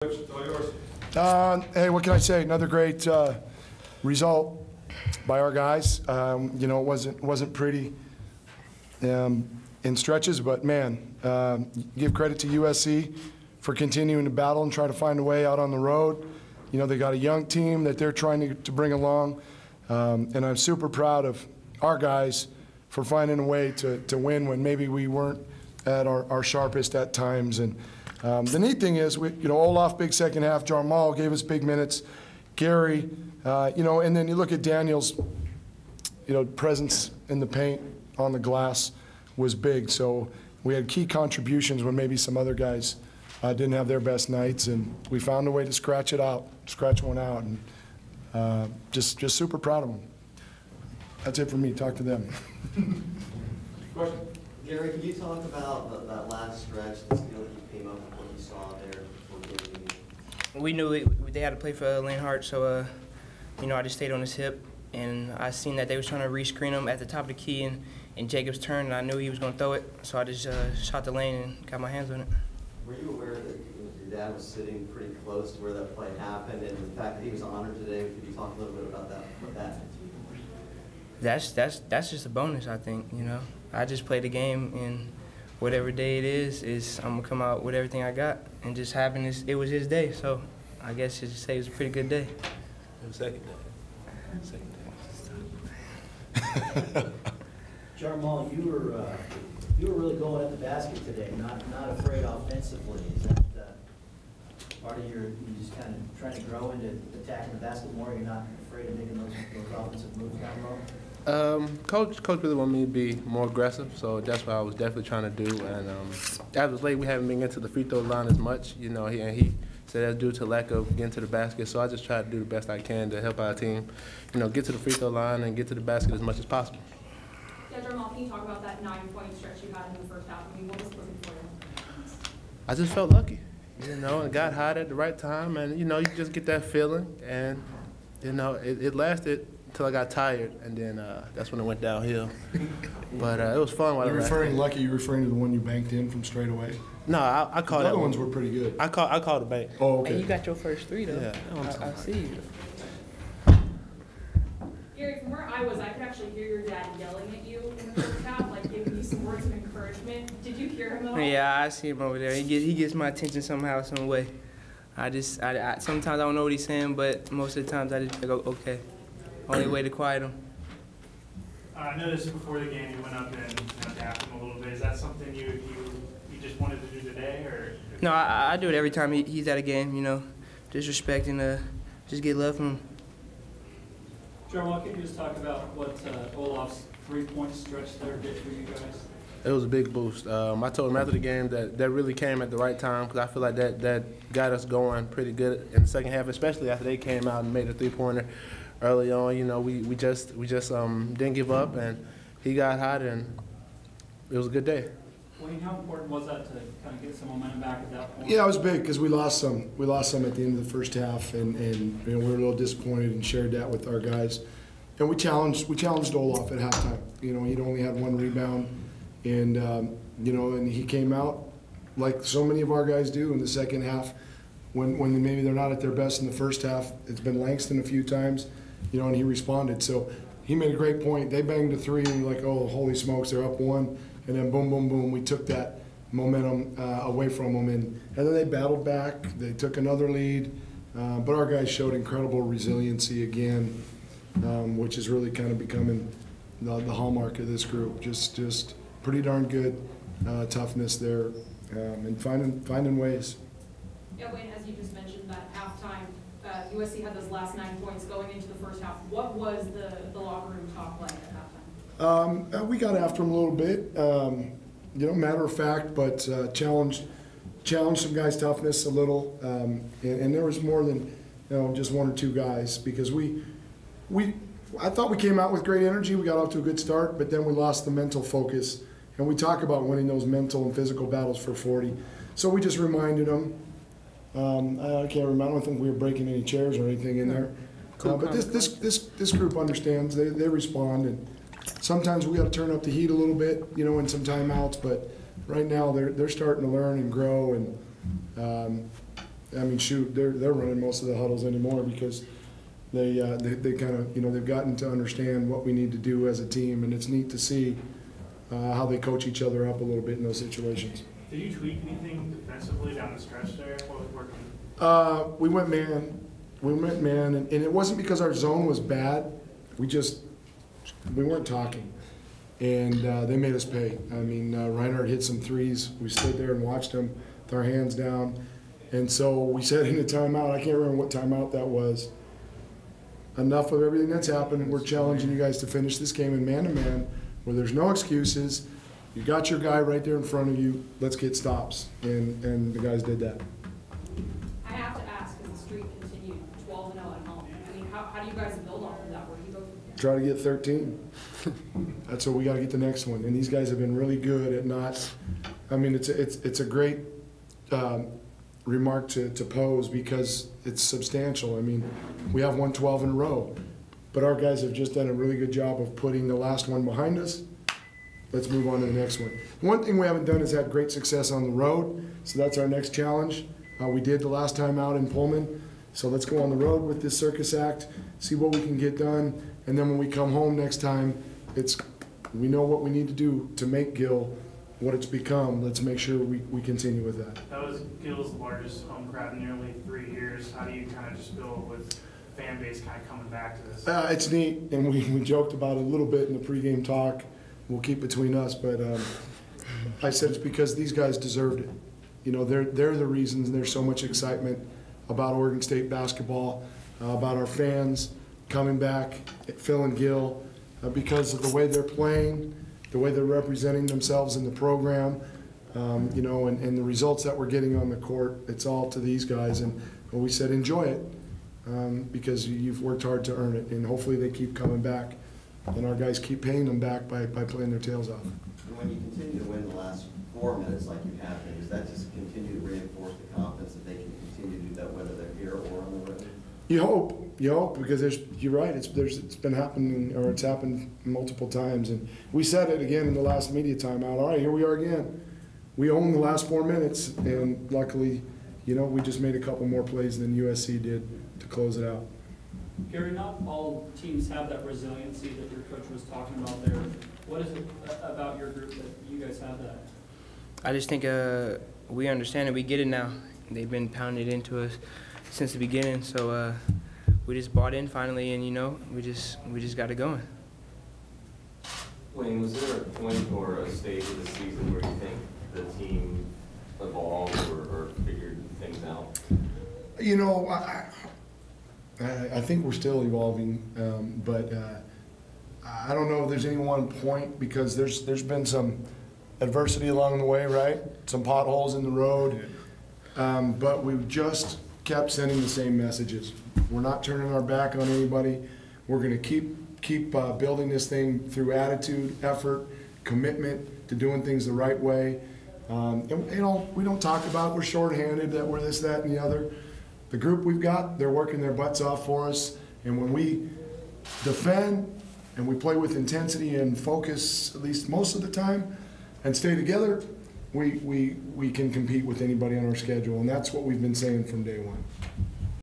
It's all yours. Hey, what can I say? Another great result by our guys. You know, it wasn't pretty in stretches, but man, give credit to USC for continuing to battle and try to find a way out on the road. You know, they got a young team that they're trying to bring along, and I'm super proud of our guys for finding a way to win when maybe we weren't at our sharpest at times. And the neat thing is, Olaf, big second half. Jarmal gave us big minutes. Gary, and then you look at Daniel's, presence in the paint on the glass was big. So we had key contributions when maybe some other guys didn't have their best nights, and we found a way to scratch one out, and just super proud of them. That's it for me. Talk to them. Question? Gary, can you talk about that last stretch, the skill that you came up with, what you saw there before game? We knew they had to play for Lane Hart, so I just stayed on his hip, and I seen that they was trying to rescreen him at the top of the key in Jacob's turn, and I knew he was going to throw it, so I just shot the lane and got my hands on it. Were you aware that your dad was sitting pretty close to where that play happened, and the fact that he was honored today? Could you talk a little bit about that? What that meant to you? That's just a bonus, I think. I just play the game, and whatever day it is I'm gonna come out with everything I got, and just having this, it was his day, so I guess you should say it was a pretty good day. It was second day. Jarmal, you were really going at the basket today, not afraid offensively. Is that part of you just kind of trying to grow into attacking the basket more? You're not afraid of making those offensive moves down low? Coach really wanted me to be more aggressive, so that's what I was definitely trying to do. And as of late, we haven't been getting to the free throw line as much, and he said that's due to lack of getting to the basket. So I just try to do the best I can to help our team, get to the free throw line and get to the basket as much as possible. Yeah, Jarmal, can you talk about that 9-point stretch you had in the first half? I mean, what was clicking for you? I just felt lucky, and got hot at the right time, and you just get that feeling, and it lasted until I got tired, and then that's when it went downhill. But it was fun while it lasted. Lucky, you're referring to the one you banked in from straight away? No, I called that. The other ones were pretty good. I called the bank. Oh, okay. And you got your first three, though. Yeah. I see you. Gary, from where I was, I could actually hear your dad yelling at you in the first half, like giving you some words of encouragement. Did you hear him at all? Yeah, I see him over there. He gets my attention somehow, some way. I sometimes I don't know what he's saying, but most of the times I just go, okay. Only way to quiet him. I noticed before the game you went up and dapped him a little bit. Is that something you just wanted to do today, or? No, I do it every time he's at a game. Just respect and just get love from him. Jarmal, can you just talk about what Olaf's three-point stretch there did for you guys? It was a big boost. I told him after the game that really came at the right time, because I feel like that got us going pretty good in the second half, especially after they came out and made a three-pointer early on. We just didn't give up, and he got hot, and it was a good day. Wayne, how important was that to kind of get some momentum back at that point? Yeah, it was big because we lost some. We lost some at the end of the first half, and we were a little disappointed and shared that with our guys. And we challenged Olaf at halftime. He'd only had one rebound, and and he came out like so many of our guys do in the second half. When maybe they're not at their best in the first half, it's been Langston a few times, and he responded. So he made a great point. They banged a three, and you're like, oh, holy smokes, they're up one. And then boom, boom, boom, we took that momentum away from them. And then they battled back. They took another lead. But our guys showed incredible resiliency again, which is really kind of becoming the hallmark of this group. Just pretty darn good toughness there and finding ways. Yeah, Wayne, as you just mentioned, that halftime, USC had those last 9 points going into the first half. What was the locker room talk like at halftime? We got after them a little bit, matter of fact, but challenged some guys' toughness a little, and there was more than just one or two guys, because I thought we came out with great energy. We got off to a good start, but then we lost the mental focus, and we talk about winning those mental and physical battles for 40. So we just reminded them. I can't remember. I don't think we were breaking any chairs or anything in there. But this group understands. They respond, and sometimes we got to turn up the heat a little bit, in some timeouts. But right now they're starting to learn and grow, and I mean, shoot, they're running most of the huddles anymore because they kind of, you know, they've gotten to understand what we need to do as a team, and it's neat to see how they coach each other up a little bit in those situations. Did you tweak anything defensively down the stretch there? What was working? We went man. We went man, and it wasn't because our zone was bad. We weren't talking, and they made us pay. I mean, Reinhardt hit some threes. We stood there and watched him with our hands down, and so we said in a timeout, I can't remember what timeout that was, enough of everything that's happened. We're challenging you guys to finish this game in man-to-man where there's no excuses. You got your guy right there in front of you. Let's get stops, and the guys did that. I have to ask, because the streak continued 12-0 at home. I mean, how do you guys build off of that? Where do you go from there? Try to get 13. That's what we got to get the next one. And these guys have been really good at not. I mean, it's a great remark to pose because it's substantial. I mean, we have won 12 in a row, but our guys have just done a really good job of putting the last one behind us. Let's move on to the next one. One thing we haven't done is had great success on the road, so that's our next challenge. We did the last time out in Pullman, so let's go on the road with this circus act, see what we can get done, and then when we come home next time, we know what we need to do to make Gill what it's become. Let's make sure we continue with that. That was Gill's largest home crowd in nearly 3 years. How do you kind of just feel with the fan base kind of coming back to this? It's neat, and we joked about it a little bit in the pregame talk. We'll keep between us, but I said it's because these guys deserved it. You know, they're the reasons there's so much excitement about Oregon State basketball, about our fans coming back, Phil and Gill, because of the way they're playing, the way they're representing themselves in the program, you know, and the results that we're getting on the court. It's all to these guys, and we said enjoy it because you've worked hard to earn it, and hopefully they keep coming back. And our guys keep paying them back by playing their tails off. And when you continue to win the last 4 minutes like you have been, does that just continue to reinforce the confidence that they can continue to do that whether they're here or on the road? You hope, because you're right. It's been happening, or it's happened multiple times. And we said it again in the last media timeout. All right, here we are again. We own the last 4 minutes, and luckily, you know, we just made a couple more plays than USC did to close it out. Gary, not all teams have that resiliency that your coach was talking about there. What is it about your group that you guys have that? I just think we understand it. We get it now. They've been pounding it into us since the beginning, so we just bought in finally, and you know, we just got it going. Wayne, was there a point or a stage of the season where you think the team evolved or figured things out? You know, I think we're still evolving, but I don't know if there's any one point because there's been some adversity along the way, right? Some potholes in the road, but we've just kept sending the same messages. We're not turning our back on anybody. We're going to keep building this thing through attitude, effort, commitment to doing things the right way. And you know, we don't talk about we're shorthanded, that we're this, that, and the other. The group we've got, they're working their butts off for us, and when we defend and we play with intensity and focus, at least most of the time, and stay together, we can compete with anybody on our schedule, and that's what we've been saying from day one.